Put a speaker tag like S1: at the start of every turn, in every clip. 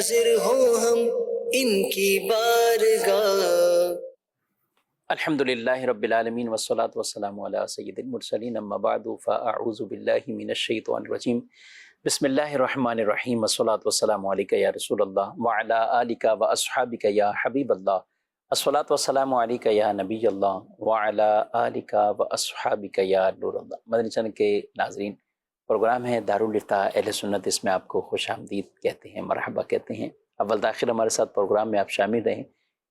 S1: حاضر ہوں ہم ان کی بارگاہ۔
S2: الحمدللہ رب العالمین والصلاة والسلام علی سید المرسلین، اما بعد فاعوذ باللہ من الشیطان الرجیم، بسم اللہ الرحمن الرحیم، والصلاة والسلام علیک یا رسول اللہ وعلی آلک واصحابک یا حبیب اللہ، الصلاة والسلام علیک یا نبی اللہ وعلی آلک واصحابک یا نور اللہ۔ مدنی چینل کے ناظرین، پروگرام ہے دارالفتاء اہل سنت، اس میں آپ کو خوش آمدید کہتے ہیں، مرحبا کہتے ہیں۔ اول تاخیر ہمارے ساتھ پروگرام میں آپ شامل رہیں،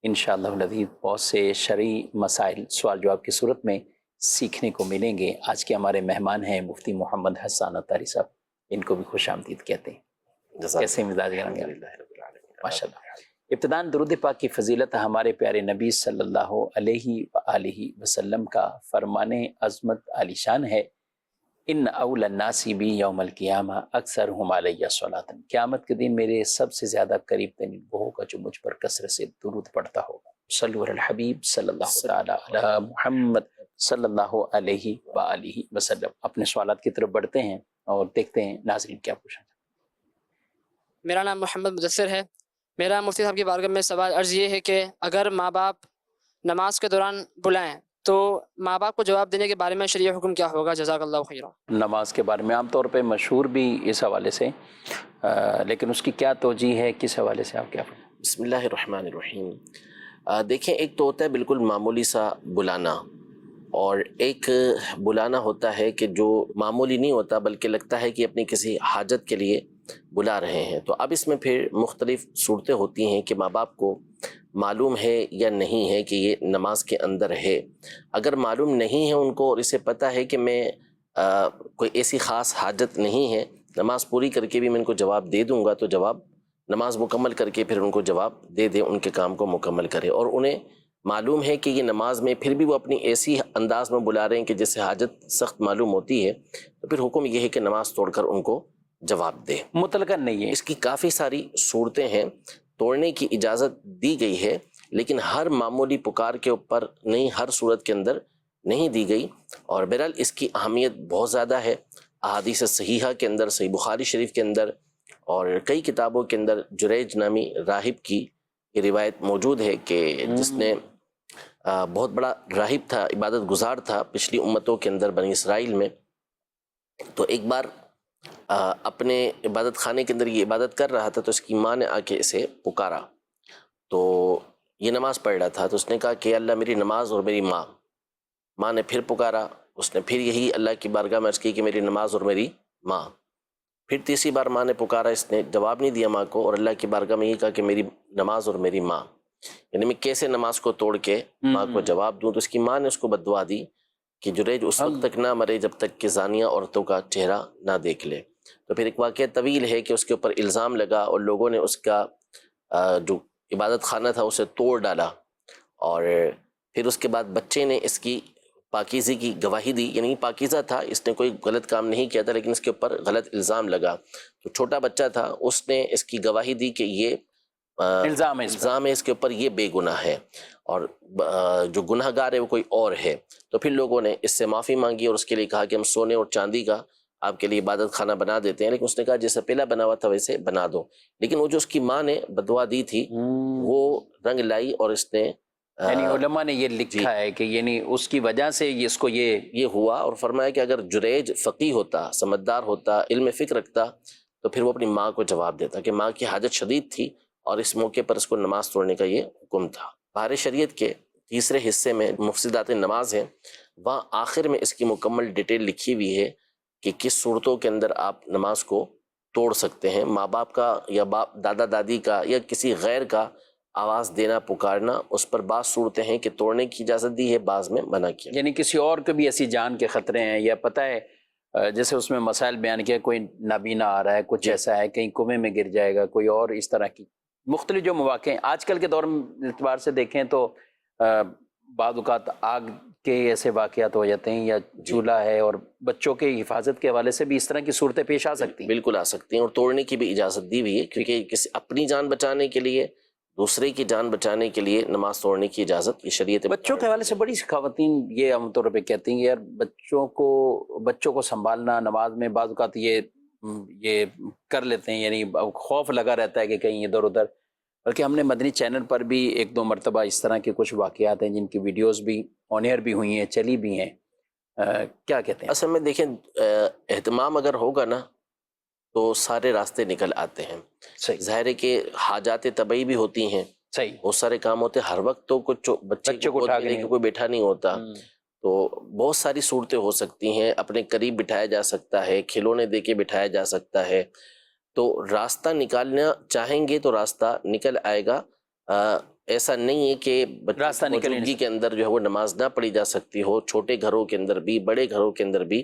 S2: انشاءاللہ العزیز بہت سے شرعی مسائل سوال جواب کی صورت میں سیکھنے کو ملیں گے۔ آج کے ہمارے مہمان ہیں مفتی محمد حسان عطاری صاحب، ان کو بھی خوش آمدید کہتے ہیں۔ کیسے مزاج گرم؟ ماشاء اللہ۔ ابتداً درود پاک کی فضیلت ہمارے پیارے نبی صلی اللہ علیہ وآلہ وسلم کا فرمان عظمت عالی شان ہے، ان اول الناس بی یوم القیامہ اکثرہم علیہ صلاۃ، قیامت کے دن میرے سب سے زیادہ قریب ترین وہ ہوگا جو مجھ پر کثرت سے درود پڑھتا ہوگا۔ صلو علی الحبیب صلی اللہ تعالی علی محمد صلی اللہ علیہ وآلہ وسلم۔ اپنے سوالات کی طرف بڑھتے ہیں اور دیکھتے ہیں ناظرین کیا پوچھنا۔
S3: میرا نام محمد مدثر ہے۔ میرا مفتی صاحب کی بارگاہ میں سوال عرض یہ ہے کہ اگر ماں باپ نماز کے دوران بلائیں تو ماں باپ کو جواب دینے کے بارے میں شرعی حکم کیا ہوگا؟ جزاک اللہ خیرا۔
S2: نماز کے بارے میں عام طور پہ مشہور بھی اس حوالے سے، لیکن اس کی کیا توجیہ ہے، کس حوالے سے آپ کیا فرمائیں؟
S4: بسم اللہ الرحمن الرحیم۔ دیکھیں، ایک تو ہوتا ہے بالکل معمولی سا بلانا، اور ایک بلانا ہوتا ہے کہ جو معمولی نہیں ہوتا بلکہ لگتا ہے کہ اپنی کسی حاجت کے لیے بلا رہے ہیں۔ تو اب اس میں پھر مختلف صورتیں ہوتی ہیں کہ ماں باپ کو معلوم ہے یا نہیں ہے کہ یہ نماز کے اندر ہے۔ اگر معلوم نہیں ہے ان کو اور اسے پتہ ہے کہ میں کوئی ایسی خاص حاجت نہیں ہے، نماز پوری کر کے بھی میں ان کو جواب دے دوں گا، تو جواب نماز مکمل کر کے پھر ان کو جواب دے دے، ان کے کام کو مکمل کرے۔ اور انہیں معلوم ہے کہ یہ نماز میں پھر بھی وہ اپنی ایسی انداز میں بلا رہے ہیں کہ جس سے حاجت سخت معلوم ہوتی ہے، تو پھر حکم یہ ہے کہ نماز توڑ کر ان کو جواب دے۔
S2: مطلقاً نہیں ہے،
S4: اس کی کافی ساری صورتیں ہیں، توڑنے کی اجازت دی گئی ہے، لیکن ہر معمولی پکار کے اوپر نہیں، ہر صورت کے اندر نہیں دی گئی۔ اور بہرحال اس کی اہمیت بہت زیادہ ہے۔ احادیث صحیحہ کے اندر، صحیح بخاری شریف کے اندر اور کئی کتابوں کے اندر جریج نامی راہب کی یہ روایت موجود ہے کہ جس نے بہت بڑا راہب تھا، عبادت گزار تھا پچھلی امتوں کے اندر بنی اسرائیل میں، تو ایک بار اپنے عبادت خانے کے اندر یہ عبادت کر رہا تھا، تو اس کی ماں نے آ کے اسے پکارا، تو یہ نماز پڑھ رہا تھا، تو اس نے کہا کہ اللہ میری نماز اور میری ماں۔ ماں نے پھر پکارا، اس نے پھر یہی اللہ کی بارگاہ میں عرض کی کہ میری نماز اور میری ماں۔ پھر تیسری بار ماں نے پکارا، اس نے جواب نہیں دیا ماں کو، اور اللہ کی بارگاہ میں یہ کہا کہ میری نماز اور میری ماں، یعنی میں کیسے نماز کو توڑ کے ماں کو جواب دوں؟ تو اس کی ماں نے اس کو بد دعا دی کہ جریج اس وقت تک نہ مرے جب تک کہ زانیہ عورتوں کا چہرہ نہ دیکھ لے۔ تو پھر ایک واقعہ طویل ہے کہ اس کے اوپر الزام لگا اور لوگوں نے اس کا جو عبادت خانہ تھا اسے توڑ ڈالا، اور پھر اس کے بعد بچے نے اس کی پاکیزی کی گواہی دی، یعنی پاکیزہ تھا، اس نے کوئی غلط کام نہیں کیا تھا، لیکن اس کے اوپر غلط الزام لگا، تو چھوٹا بچہ تھا، اس نے اس کی گواہی دی کہ یہ الزام ہے اس کے اوپر، یہ بے گناہ ہے، اور جو گناہ گار ہے وہ کوئی اور ہے۔ تو پھر لوگوں نے اس سے معافی مانگی اور اس کے لیے کہا کہ ہم سونے اور چاندی کا آپ کے لیے عبادت خانہ بنا دیتے ہیں، لیکن اس نے کہا جیسے پہلا بنا ہوا تھا ویسے بنا دو۔ لیکن وہ جو اس کی ماں نے بدوا دی تھی وہ رنگ لائی، اور اس نے
S2: یعنی علماء نے یہ لکھا ہے کہ یعنی اس کی وجہ سے اس کو یہ
S4: ہوا، اور فرمایا کہ اگر جریج فقی ہوتا، سمجھدار ہوتا، علم فکر رکھتا، تو پھر وہ اپنی ماں کو جواب دیتا کہ ماں کی حاجت شدید تھی اور اس موقع پر اس کو نماز توڑنے کا یہ حکم تھا۔ بہار شریعت کے تیسرے حصے میں مفسدات نماز ہیں، وہاں آخر میں اس کی مکمل ڈیٹیل لکھی ہوئی ہے کہ کس صورتوں کے اندر آپ نماز کو توڑ سکتے ہیں۔ ماں باپ کا یا دادا دادی کا یا کسی غیر کا آواز دینا، پکارنا، اس پر بعض صورتیں ہیں کہ توڑنے کی اجازت دی ہے، بعض میں منع کیا۔
S2: یعنی کسی اور کو بھی ایسی جان کے خطرے ہیں، یا پتہ ہے جیسے اس میں مسائل بیان کیا، کوئی نابینا آ رہا ہے، کچھ ایسا ہے، کہیں کنویں میں گر جائے گا، کوئی اور اس طرح کی مختلف جو مواقع ہیں آج کل کے دور میں اعتبار سے دیکھیں تو بعض اوقات آگ کے ایسے واقعات ہو جاتے ہیں، یا چولہا ہے، اور بچوں کے حفاظت کے حوالے سے بھی اس طرح کی صورتیں پیش آ سکتی ہیں۔
S4: بالکل آ سکتی ہیں، اور توڑنے کی بھی اجازت دی ہوئی ہے، کیونکہ کسی اپنی جان بچانے کے لیے، دوسرے کی جان بچانے کے لیے نماز توڑنے کی اجازت یہ شریعت۔
S2: بچوں کے حوالے سے بڑی خواتین یہ عام طور پہ کہتی ہیں یار بچوں کو سنبھالنا نماز میں بعض اوقات یہ یہ کر لیتے ہیں، یعنی خوف لگا رہتا ہے کہ کہیں ادھر ادھر. بلکہ ہم نے مدنی چینل پر بھی ایک دو مرتبہ اس طرح کے کچھ واقعات ہیں جن کی ویڈیوز بھی آن ایئر بھی ہوئی ہیں، چلی بھی ہیں. کیا کہتے ہیں؟
S4: اصل میں دیکھیں اہتمام اگر ہوگا نا تو سارے راستے نکل آتے ہیں.
S2: صحیح
S4: ظاہر ہے کہ حاجات طبعی بھی ہوتی ہیں،
S2: صحیح.
S4: بہت سارے کام ہوتے ہیں. ہر وقت تو کچھ بچے
S2: بچے کو
S4: کو
S2: اٹھا
S4: گود
S2: کے
S4: میں لے کے کوئی بیٹھا نہیں ہوتا، تو بہت ساری صورتیں ہو سکتی ہیں. اپنے قریب بٹھایا جا سکتا ہے، کھلونے دے کے بٹھایا جا سکتا ہے. تو راستہ نکالنا چاہیں گے تو راستہ نکل آئے گا. ایسا نہیں ہے کہ بچوں
S2: راستہ
S4: کی
S2: نکل ہی نہیں
S4: موجودگی کے اندر جو ہے وہ نماز نہ پڑھی جا سکتی ہو. چھوٹے گھروں کے اندر بھی، بڑے گھروں کے اندر بھی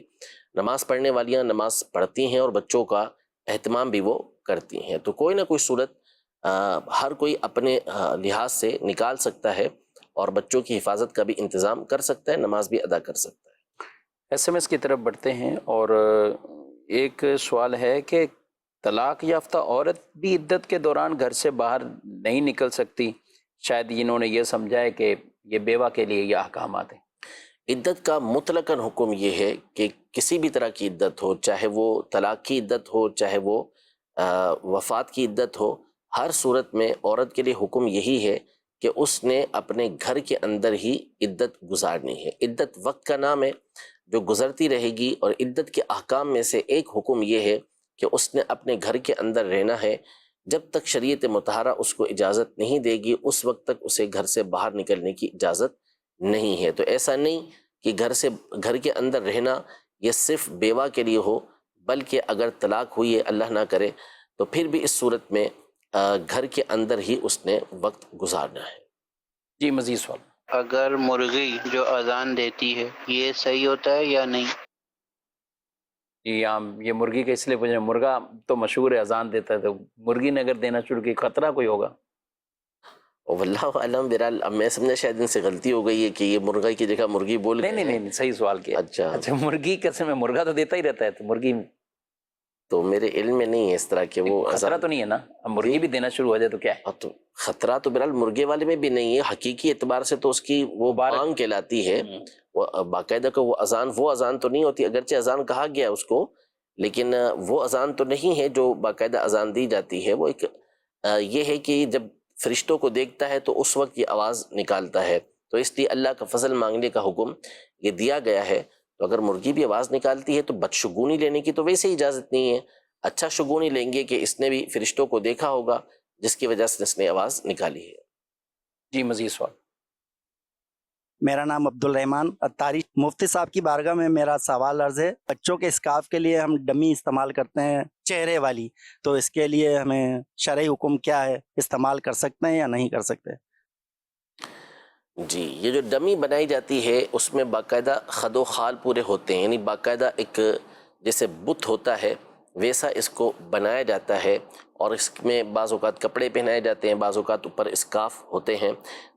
S4: نماز پڑھنے والیاں نماز پڑھتی ہیں اور بچوں کا اہتمام بھی وہ کرتی ہیں. تو کوئی نہ کوئی صورت ہر کوئی اپنے لحاظ سے نکال سکتا ہے اور بچوں کی حفاظت کا بھی انتظام کر سکتا ہے، نماز بھی ادا کر سکتا ہے.
S2: ایس ایم ایس کی طرف بڑھتے ہیں، اور ایک سوال ہے کہ طلاق یافتہ عورت بھی عدت کے دوران گھر سے باہر نہیں نکل سکتی؟ شاید انہوں نے یہ سمجھا ہے کہ یہ بیوہ کے لیے یہ احکامات ہیں.
S4: عدت کا مطلقاً حکم یہ ہے کہ کسی بھی طرح کی عدت ہو، چاہے وہ طلاق کی عدت ہو، چاہے وہ وفات کی عدت ہو، ہر صورت میں عورت کے لیے حکم یہی ہے کہ اس نے اپنے گھر کے اندر ہی عدت گزارنی ہے. عدت وقت کا نام ہے جو گزرتی رہے گی، اور عدت کے احکام میں سے ایک حکم یہ ہے کہ اس نے اپنے گھر کے اندر رہنا ہے. جب تک شریعت مطہرہ اس کو اجازت نہیں دے گی اس وقت تک اسے گھر سے باہر نکلنے کی اجازت نہیں ہے. تو ایسا نہیں کہ گھر کے اندر رہنا یہ صرف بیوہ کے لیے ہو، بلکہ اگر طلاق ہوئی ہے اللہ نہ کرے تو پھر بھی اس صورت میں گھر کے اندر ہی اس نے وقت گزارنا ہے.
S2: جی مزید سوال.
S5: اگر مرغی جو اذان دیتی ہے یہ صحیح ہوتا ہے یا نہیں؟
S2: جی یہ مرغی کا اس لیے پوچھ رہے ہیں، مرغا تو مشہور ہے اذان دیتا ہے، تو مرغی نے اگر دینا شروع کی خطرہ کوئی ہوگا؟
S4: واللہ عالم. بہرحال اب میں سمجھا شاید ان سے غلطی ہو گئی ہے کہ یہ مرغا کی جگہ مرغی بول
S2: نہیں نہیں نہیں، صحیح سوال کیا.
S4: اچھا
S2: مرغی قسم میں مرغا تو دیتا ہی رہتا ہے، تو مرغی
S4: تو میرے علم میں نہیں ہے اس طرح کہ وہ
S2: خطرہ تو نہیں ہے نا؟ اب مرغی بھی دینا شروع ہو جائے تو کیا ہے؟
S4: تو خطرہ تو بہرحال مرغے والے میں بھی نہیں ہے. حقیقی اعتبار سے تو اس کی وہ بانگ کہلاتی ہے، وہ باقاعدہ کہ وہ اذان تو نہیں ہوتی، اگرچہ اذان کہا گیا اس کو، لیکن وہ اذان تو نہیں ہے جو باقاعدہ اذان دی جاتی ہے. وہ ایک یہ ہے کہ جب فرشتوں کو دیکھتا ہے تو اس وقت یہ آواز نکالتا ہے، تو اس لیے اللہ کا فضل مانگنے کا حکم یہ دیا گیا ہے. تو اگر مرغی بھی آواز نکالتی ہے تو بدشگونی لینے کی تو ویسے اجازت نہیں ہے. اچھا شگونی لیں گے کہ اس نے بھی فرشتوں کو دیکھا ہوگا جس کی وجہ سے اس نے آواز نکالی ہے.
S2: جی مزید سوال.
S6: میرا نام عبد الرحمان اتاری. مفتی صاحب کی بارگاہ میں میرا سوال عرض ہے، بچوں کے اسکارف کے لیے ہم ڈمی استعمال کرتے ہیں چہرے والی، تو اس کے لیے ہمیں شرعی حکم کیا ہے؟ استعمال کر سکتے ہیں یا نہیں کر سکتے؟
S4: جی یہ جو ڈمی بنائی جاتی ہے اس میں باقاعدہ خد و خال پورے ہوتے ہیں، یعنی باقاعدہ ایک جیسے بت ہوتا ہے ویسا اس کو بنایا جاتا ہے، اور اس میں بعض اوقات کپڑے پہنائے جاتے ہیں، بعض اوقات اوپر اسکارف ہوتے ہیں.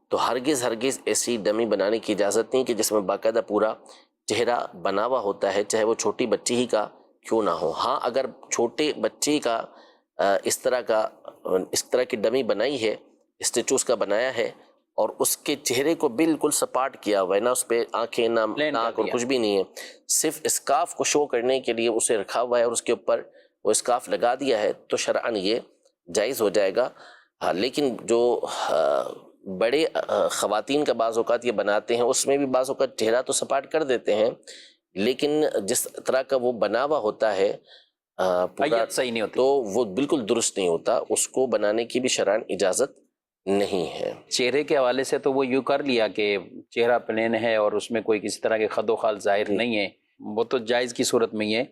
S4: تو ہرگز ایسی ڈمی بنانے کی اجازت نہیں کہ جس میں باقاعدہ پورا چہرہ بنا ہوا ہوتا ہے، چاہے وہ چھوٹی بچی ہی کا کیوں نہ ہو. ہاں اگر چھوٹے بچی کا اس طرح کی ڈمی بنائی ہے، اسٹیچو اس کا بنایا ہے، اور اس کے چہرے کو بالکل سپاٹ کیا ہوا ہے، نہ اس پہ آنکھیں نہ ناک اور کچھ بھی نہیں ہے، صرف اسکارف کو شو کرنے کے لیے اسے رکھا ہوا ہے اور اس کے اوپر وہ اسکارف لگا دیا ہے، تو شرعاً یہ جائز ہو جائے گا. ہاں لیکن جو بڑے خواتین کا بعض اوقات یہ بناتے ہیں اس میں بھی بعض اوقات چہرہ تو سپاٹ کر دیتے ہیں، لیکن جس طرح کا وہ بنا ہوا ہوتا ہے پورا
S2: صحیح نہیں ہوتی،
S4: تو وہ بالکل درست نہیں ہوتا. اس کو بنانے کی بھی شرعاً اجازت نہیں ہے.
S2: چہرے کے حوالے سے تو وہ یوں کر لیا کہ چہرہ پلین ہے اور اس میں کوئی کسی طرح کے خد و خال ظاہر نہیں ہے، وہ تو جائز کی صورت میں ہی ہے،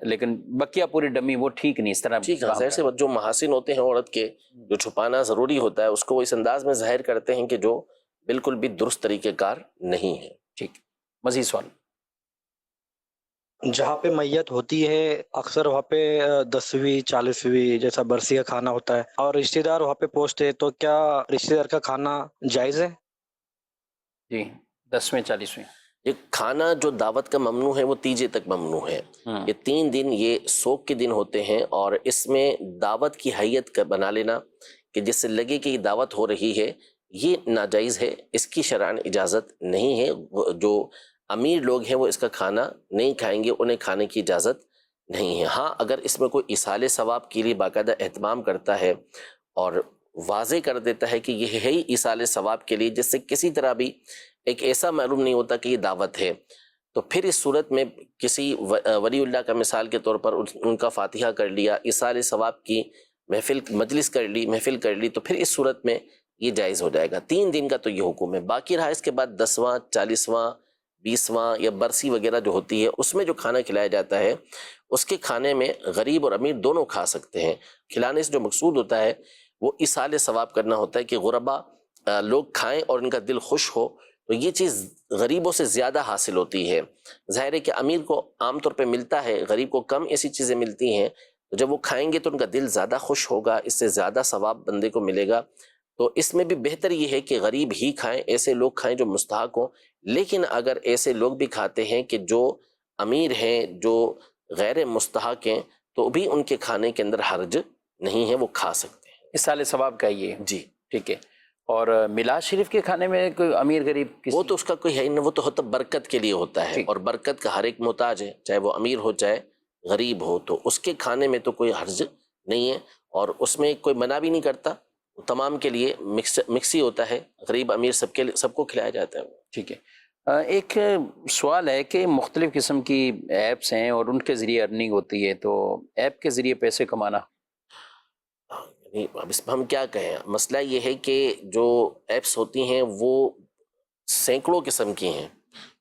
S2: لیکن بقیہ پوری ڈمی وہ ٹھیک نہیں. اس طرح
S4: ٹھیک ہے، ظاہر سے جو محاسن ہوتے ہیں عورت کے جو چھپانا ضروری ہوتا ہے اس کو وہ اس انداز میں ظاہر کرتے ہیں کہ جو بالکل بھی درست طریقہ کار نہیں ہے.
S2: ٹھیک. مزید سوال.
S7: جہاں پہ میت ہوتی ہے اکثر وہاں پہ 10ویں 40ویں جیسا برسی کا کھانا ہوتا ہے، اور رشتہ دار وہاں پہ پہنچتے، تو کیا رشتہ دار کا کھانا جائز ہے؟
S2: جی 10ویں 40ویں
S4: یہ کھانا جو دعوت کا ممنوع ہے وہ تیجے تک ممنوع ہے. یہ 3 دن یہ سوگ کے دن ہوتے ہیں، اور اس میں دعوت کی حیت کا بنا لینا کہ جس سے لگے کہ یہ دعوت ہو رہی ہے یہ ناجائز ہے، اس کی شرعاً اجازت نہیں ہے. جو امیر لوگ ہیں وہ اس کا کھانا نہیں کھائیں گے، انہیں کھانے کی اجازت نہیں ہے. ہاں اگر اس میں کوئی ایصال ثواب کے لیے باقاعدہ اہتمام کرتا ہے اور واضح کر دیتا ہے کہ یہ ہے ہی ایصال ثواب کے لیے، جس سے کسی طرح بھی ایک ایسا معلوم نہیں ہوتا کہ یہ دعوت ہے، تو پھر اس صورت میں کسی ولی اللہ کا مثال کے طور پر ان کا فاتحہ کر لیا، ایصال ثواب کی مجلس کر لی، محفل کر لی، تو پھر اس صورت میں یہ جائز ہو جائے گا. 3 دن کا تو یہ حکم ہے. باقی رہا اس کے بعد 10واں 40واں 20واں یا برسی وغیرہ جو ہوتی ہے، اس میں جو کھانا کھلایا جاتا ہے، اس کے کھانے میں غریب اور امیر دونوں کھا سکتے ہیں. کھلانے سے جو مقصود ہوتا ہے وہ ایصال ثواب کرنا ہوتا ہے کہ غربا لوگ کھائیں اور ان کا دل خوش ہو، تو یہ چیز غریبوں سے زیادہ حاصل ہوتی ہے. ظاہر ہے کہ امیر کو عام طور پہ ملتا ہے، غریب کو کم ایسی چیزیں ملتی ہیں، تو جب وہ کھائیں گے تو ان کا دل زیادہ خوش ہوگا، اس سے زیادہ ثواب بندے کو ملے گا. تو اس میں بھی بہتر یہ ہے کہ غریب ہی کھائیں، ایسے لوگ کھائیں جو مستحق ہوں. لیکن اگر ایسے لوگ بھی کھاتے ہیں کہ جو امیر ہیں، جو غیر مستحق ہیں، تو بھی ان کے کھانے کے اندر حرج نہیں ہے، وہ کھا سکتے ہیں.
S2: ایصال ثواب کا یہ
S4: جی
S2: ٹھیک ہے. اور میلاد شریف کے کھانے میں کوئی امیر غریب
S4: وہ تو اس کا کوئی ہے ہی نہیں، وہ تو ہوتا برکت کے لیے ہوتا ہے،
S2: ٹھیک.
S4: اور برکت کا ہر ایک محتاج ہے، چاہے وہ امیر ہو چاہے غریب ہو، تو اس کے کھانے میں تو کوئی حرج نہیں ہے، اور اس میں کوئی منع بھی نہیں کرتا. تمام کے لیے مکس ہی ہوتا ہے، غریب امیر سب کو کھلایا جاتا ہے.
S2: ٹھیک ہے. ایک سوال ہے کہ مختلف قسم کی ایپس ہیں اور ان کے ذریعے ارننگ ہوتی ہے، تو ایپ کے ذریعے پیسے کمانا،
S4: یعنی اب اس میں ہم کیا کہیں. مسئلہ یہ ہے کہ جو ایپس ہوتی ہیں وہ سینکڑوں قسم کی ہیں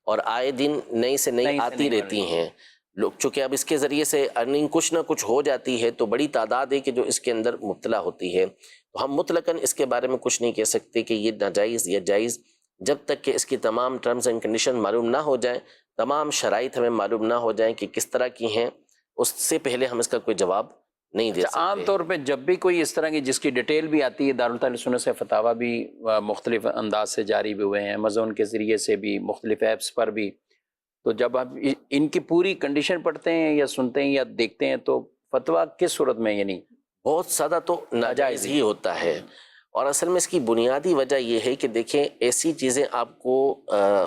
S4: اور آئے دن نئی سے نئی آتی رہتی ہیں. لوگ چونکہ اب اس کے ذریعے سے ارننگ کچھ نہ کچھ ہو جاتی ہے، تو بڑی تعداد ہے کہ جو اس کے اندر مبتلا ہوتی ہے. تو ہم مطلقاً اس کے بارے میں کچھ نہیں کہہ سکتے کہ یہ ناجائز یا جائز، جب تک کہ اس کی تمام ٹرمز اینڈ کنڈیشن معلوم نہ ہو جائیں، تمام شرائط ہمیں معلوم نہ ہو جائیں کہ کس طرح کی ہیں، اس سے پہلے ہم اس کا کوئی جواب نہیں دے سکتے.
S2: عام طور پہ جب بھی کوئی اس طرح کی جس کی ڈیٹیل بھی آتی ہے، دارالتعلیم سنت سے فتاویٰ بھی مختلف انداز سے جاری بھی ہوئے ہیں، امیزون کے ذریعے سے بھی، مختلف ایپس پر بھی، تو جب آپ ان کی پوری کنڈیشن پڑھتے ہیں یا سنتے ہیں یا دیکھتے ہیں تو فتویٰ کس صورت میں یعنی
S4: بہت زیادہ تو ناجائز ہی ہوتا ہے. اور اصل میں اس کی بنیادی وجہ یہ ہے کہ دیکھیں ایسی چیزیں آپ کو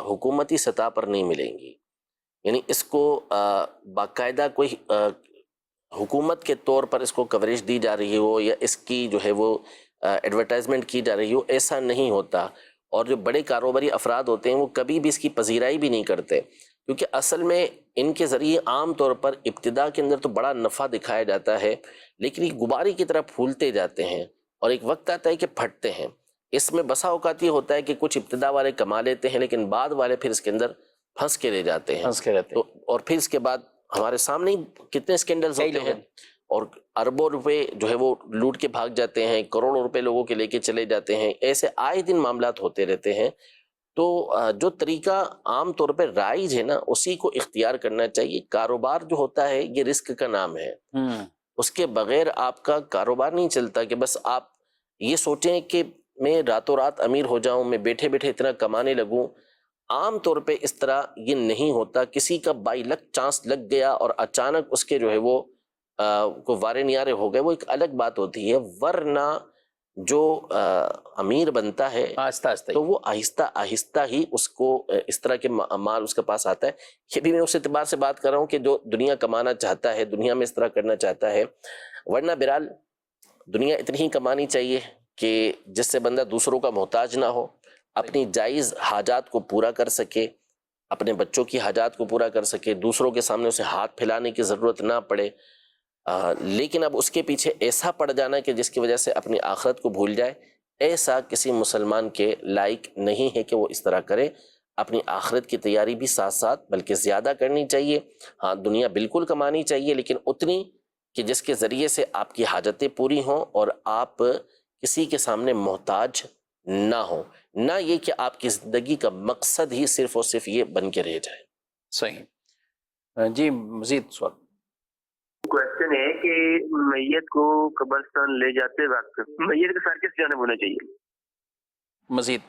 S4: حکومتی سطح پر نہیں ملیں گی. یعنی اس کو باقاعدہ کوئی حکومت کے طور پر اس کو کوریج دی جا رہی ہو یا اس کی جو ہے وہ ایڈورٹائزمنٹ کی جا رہی ہو، ایسا نہیں ہوتا. اور جو بڑے کاروباری افراد ہوتے ہیں وہ کبھی بھی اس کی پذیرائی بھی نہیں کرتے، کیونکہ اصل میں ان کے ذریعے عام طور پر ابتدا کے اندر تو بڑا نفع دکھایا جاتا ہے، لیکن یہ غبارے کی طرح پھولتے جاتے ہیں اور ایک وقت آتا ہے کہ پھٹتے ہیں. اس میں بسا اوقات یہ ہوتا ہے کہ کچھ ابتدا والے کما لیتے ہیں، لیکن بعد والے پھر اس کے اندر پھنس کے رہ جاتے ہیں.
S2: پھنس کے رہتے ہیں.
S4: اور پھر اس کے بعد ہمارے سامنے کتنے اسکینڈلز ہوتے ہیں، اور اربوں روپے جو ہے وہ لوٹ کے بھاگ جاتے ہیں، کروڑوں روپے لوگوں کے لے کے چلے جاتے ہیں. ایسے آئے دن معاملات ہوتے رہتے ہیں. تو جو طریقہ عام طور پہ رائج ہے نا، اسی کو اختیار کرنا چاہیے. کاروبار جو ہوتا ہے یہ رزق کا نام ہے، اس کے بغیر آپ کا کاروبار نہیں چلتا. کہ بس آپ یہ سوچیں کہ میں راتوں رات امیر ہو جاؤں، میں بیٹھے بیٹھے اتنا کمانے لگوں. عام طور پہ اس طرح یہ نہیں ہوتا. کسی کا بائی لک چانس لگ گیا اور اچانک اس کے جو ہے وہ کو وارے نیارے ہو گئے، وہ ایک الگ بات ہوتی ہے. ورنہ جو امیر بنتا ہے
S2: آہستہ آہستہ
S4: تو وہ آہستہ آہستہ ہی اس کو اس طرح کے مال اس کے پاس آتا ہے. یہ بھی میں اس اعتبار سے بات کر رہا ہوں کہ جو دنیا کمانا چاہتا ہے، دنیا میں اس طرح کرنا چاہتا ہے. ورنہ بہرحال دنیا اتنی ہی کمانی چاہیے کہ جس سے بندہ دوسروں کا محتاج نہ ہو، اپنی جائز حاجات کو پورا کر سکے، اپنے بچوں کی حاجات کو پورا کر سکے، دوسروں کے سامنے اسے ہاتھ پھیلانے کی ضرورت نہ پڑے. لیکن اب اس کے پیچھے ایسا پڑ جانا کہ جس کی وجہ سے اپنی آخرت کو بھول جائے، ایسا کسی مسلمان کے لائق نہیں ہے کہ وہ اس طرح کرے. اپنی آخرت کی تیاری بھی ساتھ ساتھ بلکہ زیادہ کرنی چاہیے. ہاں دنیا بالکل کمانی چاہیے، لیکن اتنی کہ جس کے ذریعے سے آپ کی حاجتیں پوری ہوں اور آپ کسی کے سامنے محتاج نہ ہوں، نہ یہ کہ آپ کی زندگی کا مقصد ہی صرف اور صرف یہ بن کے رہ جائے.
S2: صحیح. جی مزید سوال.
S8: کوشچن ہے کہ میت کو قبرستان لے جاتے وقت میت کے ساتھ کس جانب ہونا چاہیے؟
S2: مزید.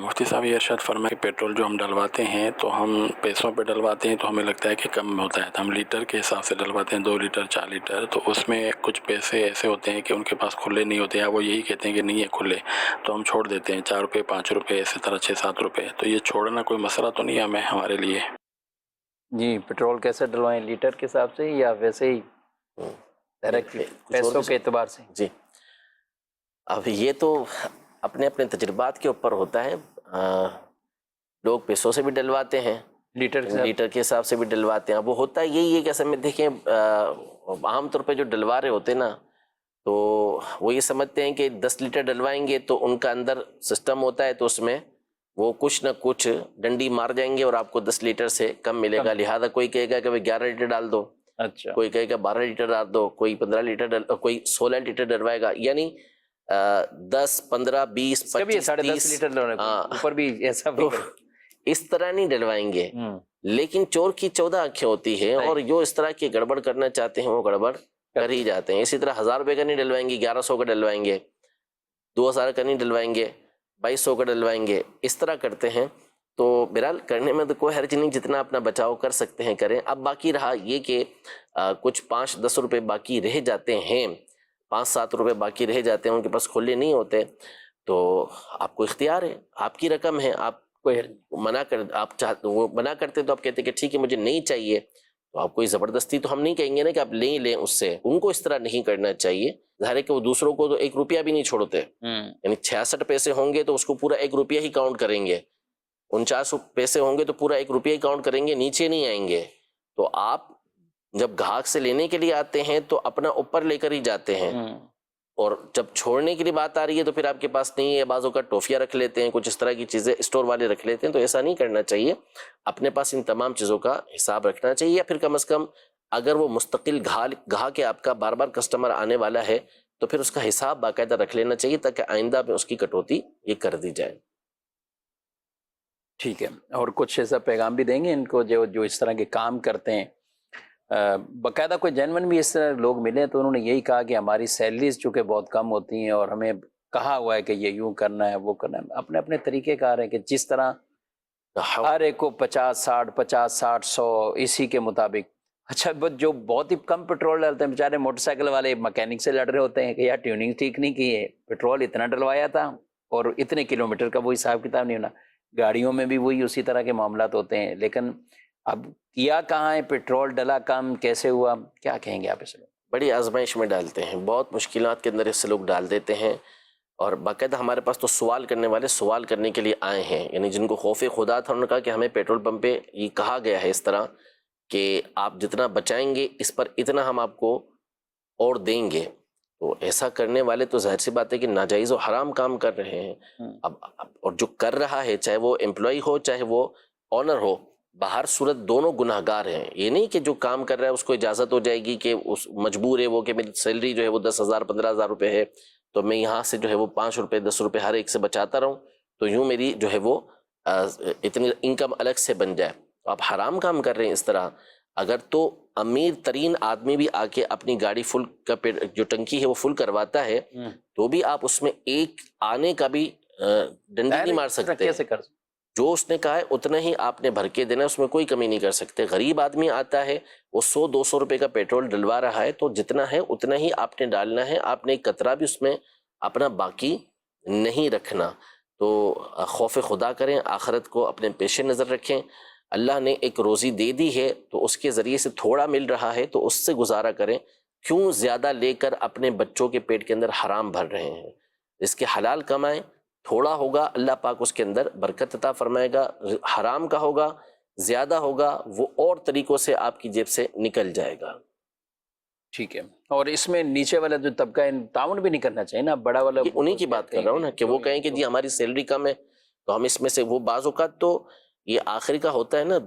S9: مفتی صاحب یہ ارشاد فرمائے کہ پیٹرول جو ہم ڈلواتے ہیں تو ہم پیسوں پہ ڈلواتے ہیں تو ہمیں لگتا ہے کہ کم ہوتا ہے، تو ہم لیٹر کے حساب سے ڈلواتے ہیں، 2 لیٹر 4 لیٹر. تو اس میں کچھ پیسے ایسے ہوتے ہیں کہ ان کے پاس کھلے نہیں ہوتے، یا وہ یہی کہتے ہیں کہ نہیں ہے کھلے، تو ہم چھوڑ دیتے ہیں 4 روپے 5 روپے اسی طرح 6-7 روپے. تو یہ چھوڑنا کوئی مسئلہ تو نہیں ہے ہمارے لیے؟
S2: جی پیٹرول کیسے ڈلوائیں، لیٹر کے حساب سے یا ویسے ہی ڈائریکٹ پیسوں کے اعتبار سے؟
S4: جی اب یہ تو اپنے اپنے تجربات کے اوپر ہوتا ہے. لوگ پیسوں سے بھی ڈلواتے ہیں، لیٹر کے حساب سے بھی ڈلواتے ہیں. اب وہ ہوتا ہے یہی ہے کہ اصل میں دیکھیں عام طور پہ جو ڈلوا رہے ہوتے ہیں نا تو وہ یہ سمجھتے ہیں کہ 10 لیٹر ڈلوائیں گے تو ان کا اندر سسٹم ہوتا ہے تو اس میں وہ کچھ نہ کچھ ڈنڈی مار جائیں گے اور آپ کو 10 لیٹر سے کم ملے گا. لہٰذا کوئی کہے گا کہ 11 لیٹر ڈال دو،
S2: اچھا
S4: کوئی کہے گا 12 لیٹر ڈال دو، کوئی 15 لیٹر کوئی 16 لیٹر ڈلوائے گا. یعنی 10 15 20 25
S2: 10.5 لیٹر اوپر بھی ایسا بھی
S4: اس طرح نہیں ڈلوائیں گے. لیکن چور کی 14 آنکھیں ہوتی ہیں اور جو اس طرح کی گڑبڑ کرنا چاہتے ہیں وہ گڑبڑ کر ہی جاتے ہیں. اسی طرح 1000 روپے کا نہیں ڈلوائیں گے، 1100 کا ڈلوائیں گے، 2000 کا نہیں ڈلوائیں گے، 2200 کا ڈلوائیں گے، اس طرح کرتے ہیں. تو بہرحال کرنے میں تو کوئی حرج نہیں، جتنا اپنا بچاؤ کر سکتے ہیں کریں. اب باقی رہا یہ کہ کچھ 5-10 روپے باقی رہ جاتے ہیں، 5-7 روپے باقی رہ جاتے ہیں، ان کے پاس کھلے نہیں ہوتے، تو آپ کو اختیار ہے، آپ کی رقم ہے، آپ کوئی وہ منع کرتے تو آپ کہتے کہ ٹھیک ہے مجھے نہیں چاہیے، تو آپ کوئی زبردستی تو ہم نہیں کہیں گے نا کہ آپ لیں اس سے. ان کو اس طرح نہیں کرنا چاہیے. ظاہر ہے کہ وہ دوسروں کو تو 1 روپیہ بھی نہیں چھوڑتے، یعنی 66 پیسے ہوں گے تو اس کو پورا 1 روپیہ ہی کاؤنٹ کریں گے، 49 پیسے ہوں گے تو پورا 1 روپیہ ہی کاؤنٹ کریں گے، نیچے نہیں آئیں گے. تو آپ جب گاہک سے لینے کے لیے آتے ہیں تو اپنا اوپر لے کر ہی جاتے ہیں، اور جب چھوڑنے کے لیے بات آ رہی ہے تو پھر آپ کے پاس نہیں ہے. بعضوں کا ٹوفیاں رکھ لیتے ہیں، کچھ اس طرح کی چیزیں اسٹور والے رکھ لیتے ہیں، تو ایسا نہیں کرنا چاہیے. اپنے پاس ان تمام چیزوں کا حساب رکھنا چاہیے، یا پھر کم از کم اگر وہ مستقل گاہک آپ کا بار بار کسٹمر آنے والا ہے تو پھر اس کا حساب باقاعدہ رکھ لینا چاہیے تاکہ آئندہ میں اس کی کٹوتی یہ کر دی جائے.
S2: ٹھیک ہے. اور کچھ ایسا پیغام بھی دیں گے ان کو جو اس طرح کے کام کرتے ہیں؟ باقاعدہ کوئی جینون بھی اس طرح لوگ ملے تو انہوں نے یہی کہا کہ ہماری سیلریز چونکہ بہت کم ہوتی ہیں اور ہمیں کہا ہوا ہے کہ یہ یوں کرنا ہے وہ کرنا ہے. اپنے اپنے طریقے کار ہیں کہ جس طرح ہر ایک کو 50-60 اسی کے مطابق. اچھا جو بہت ہی کم پیٹرول ڈالتے ہیں بیچارے موٹر سائیکل والے مکینک سے لڑ رہے ہوتے ہیں کہ یار ٹیوننگ ٹھیک نہیں کی ہے، پیٹرول اتنا ڈلوایا تھا اور اتنے کلومیٹر کا وہ حساب کتاب نہیں ہونا. گاڑیوں میں بھی وہی اسی طرح کے معاملات ہوتے ہیں. لیکن اب کیا کہاں ہے، پیٹرول ڈلا کم، کیسے ہوا، کیا کہیں گے آپ اس میں؟
S4: بڑی آزمائش میں ڈالتے ہیں، بہت مشکلات کے اندر اس سے لوگ ڈال دیتے ہیں. اور باقاعدہ ہمارے پاس تو سوال کرنے والے سوال کرنے کے لیے آئے ہیں، یعنی جن کو خوف خدا تھا، انہوں نے کہا کہ ہمیں پیٹرول پمپ پہ یہ کہا گیا ہے اس طرح کہ آپ جتنا بچائیں گے اس پر اتنا ہم آپ کو اور دیں گے. تو ایسا کرنے والے تو ظاہر سی بات ہے کہ ناجائز و حرام کام کر رہے ہیں. اب اور جو کر رہا ہے چاہے وہ امپلائی ہو چاہے وہ آنر ہو، باہر صورت دونوں گناہ گار ہیں. یہ نہیں کہ جو کام کر رہا ہے اس کو اجازت ہو جائے گی کہ اس مجبور ہے وہ کہ میری سیلری جو ہے وہ 10,000 15,000 روپے ہے تو میں یہاں سے جو ہے وہ 5 روپے 10 روپے ہر ایک سے بچاتا رہوں تو یوں میری جو ہے وہ اتنی انکم الگ سے بن جائے. آپ حرام کام کر رہے ہیں اس طرح. اگر تو امیر ترین آدمی بھی آ کے اپنی گاڑی فل کا جو ٹنکی ہے وہ فل کرواتا ہے تو بھی آپ اس میں ایک آنے کا بھی ڈنڈی نہیں مار سکتے. جو اس نے کہا ہے اتنا ہی آپ نے بھر کے دینا، اس میں کوئی کمی نہیں کر سکتے. غریب آدمی آتا ہے وہ 100-200 روپے کا پیٹرول ڈلوا رہا ہے تو جتنا ہے اتنا ہی آپ نے ڈالنا ہے، آپ نے ایک قطرہ بھی اس میں اپنا باقی نہیں رکھنا. تو خوف خدا کریں، آخرت کو اپنے پیش نظر رکھیں. اللہ نے ایک روزی دے دی ہے تو اس کے ذریعے سے تھوڑا مل رہا ہے تو اس سے گزارا کریں. کیوں زیادہ لے کر اپنے بچوں کے پیٹ کے اندر حرام بھر رہے ہیں؟ اس کے حلال کمائیں، تھوڑا ہوگا اللہ پاک اس کے اندر برکت عطا فرمائے گا. حرام کا ہوگا زیادہ ہوگا وہ اور طریقوں سے آپ کی جیب سے نکل جائے گا.
S2: ٹھیک ہے. اور اس میں نیچے والا جو طبقہ ہے تعاون بھی نہیں کرنا چاہیے نا، بڑا والا.
S4: انہی کی بات کر رہا ہوں نا کہ وہ کہیں کہ جی ہماری سیلری کم ہے تو ہم اس میں سے، وہ بعض اوقات تو یہ آخری کا ہوتا ہے نا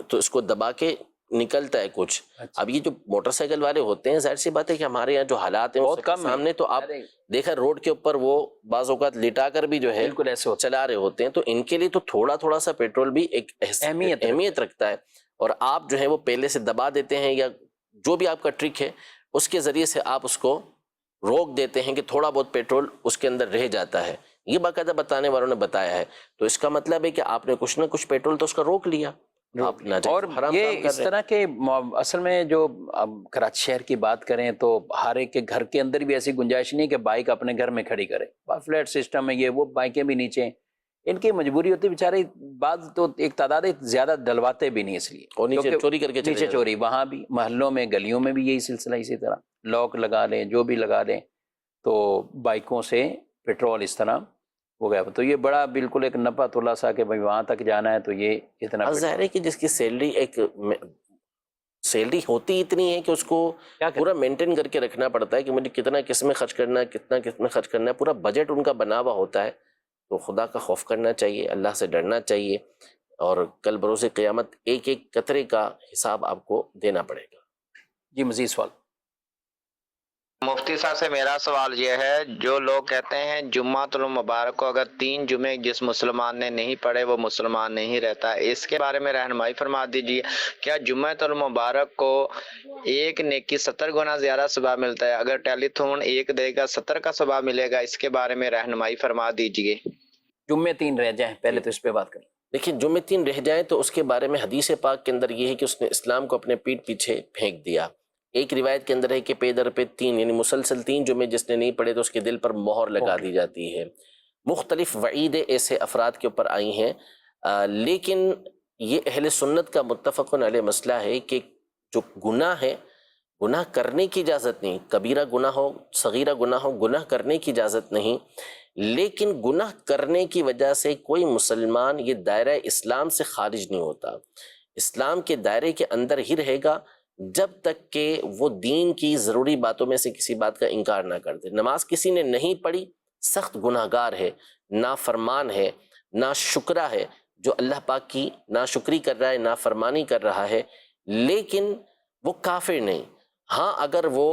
S4: تو اس کو دبا کے نکلتا ہے کچھ. اب یہ جو موٹر سائیکل والے ہوتے ہیں ظاہر سی بات ہے کہ ہمارے یہاں جو حالات ہیں
S2: بہت کم
S4: سامنے، تو آپ دیکھا روڈ کے اوپر وہ بعض اوقات لٹا کر بھی جو ہے
S2: بالکل ایسے
S4: چلا رہے ہوتے ہیں. تو ان کے لیے تو تھوڑا سا پیٹرول بھی ایک اہمیت رکھتا ہے. اور آپ جو ہے وہ پہلے سے دبا دیتے ہیں یا جو بھی آپ کا ٹرک ہے اس کے ذریعے سے آپ اس کو روک دیتے ہیں کہ تھوڑا بہت پیٹرول اس کے اندر رہ جاتا ہے. یہ باقاعدہ بتانے والوں نے بتایا ہے. تو اس کا مطلب ہے کہ آپ نے کچھ نہ کچھ پیٹرول تو اس کا روک لیا.
S2: اور یہ اس طرح کے اصل میں جو اب کراچی شہر کی بات کریں تو ہر ایک کے گھر کے اندر بھی ایسی گنجائش نہیں کہ بائک اپنے گھر میں کھڑی کرے. فلیٹ سسٹم ہے یہ وہ، بائکیں بھی نیچے. ان کی مجبوری ہوتی ہے بیچارے، بعض تو ایک تعداد زیادہ ڈلواتے بھی نہیں اس لیے،
S4: اور نیچے
S2: کیونکہ
S4: چوری کر کے چلے
S2: نیچے
S4: جاتے
S2: چوری، وہاں بھی محلوں میں گلیوں میں بھی یہی سلسلہ، اسی طرح لاک لگا لیں، جو بھی لگا لیں، تو بائکوں سے پیٹرول اس طرح ہو گیا۔ تو یہ بڑا بالکل ایک نپا تلا سا کہ بھائی وہاں تک جانا ہے تو یہ اتنا
S4: اور ظاہر ہے کہ جس کی سیلری ہوتی اتنی ہے کہ اس کو پورا مینٹین کر کے رکھنا پڑتا ہے کہ مجھے کتنا کس میں خرچ کرنا ہے، کتنا کس میں خرچ کرنا ہے، پورا بجٹ ان کا بنا ہوا ہوتا ہے۔ تو خدا کا خوف کرنا چاہیے، اللہ سے ڈرنا چاہیے، اور کل بروز قیامت ایک ایک قطرے کا حساب آپ کو دینا پڑے گا۔
S2: جی مزید سوال۔
S10: مفتی صاحب سے میرا سوال یہ ہے، جو لوگ کہتے ہیں جمعۃ المبارک کو اگر 3 جمعے جس مسلمان نے نہیں پڑھے وہ مسلمان نہیں رہتا، اس کے بارے میں رہنمائی فرما دیجیے۔ کیا جمعۃ المبارک کو ایک نیکی 70 گنا زیادہ ثواب ملتا ہے؟ اگر ٹیلی تھون ایک دے گا 70 کا ثواب ملے گا، اس کے بارے میں رہنمائی فرما دیجیے۔
S2: جمعے 3 رہ جائیں، پہلے تو اس پہ بات کریں۔
S4: دیکھیں جمعے 3 رہ جائیں تو اس کے بارے میں حدیث پاک کے اندر یہ ہے کہ اس نے اسلام کو اپنے پیٹھ پیچھے پھینک دیا۔ ایک روایت کے اندر ہے کہ پے در پہ 3 یعنی مسلسل 3 جمعے جس نے نہیں پڑھے تو اس کے دل پر مہر لگا دی جاتی ہے۔ مختلف وعیدیں ایسے افراد کے اوپر آئی ہیں، لیکن یہ اہل سنت کا متفق علیہ مسئلہ ہے کہ جو گناہ ہے، گناہ کرنے کی اجازت نہیں، کبیرہ گناہ ہو صغیرہ گناہ ہو، گناہ کرنے کی اجازت نہیں، لیکن گناہ کرنے کی وجہ سے کوئی مسلمان یہ دائرہ اسلام سے خارج نہیں ہوتا، اسلام کے دائرے کے اندر ہی رہے گا جب تک کہ وہ دین کی ضروری باتوں میں سے کسی بات کا انکار نہ کر دے۔ نماز کسی نے نہیں پڑھی، سخت گناہگار ہے، نافرمان ہے، ناشکرہ ہے، جو اللہ پاک کی ناشکری کر رہا ہے، نافرمانی کر رہا ہے، لیکن وہ کافر نہیں۔ ہاں اگر وہ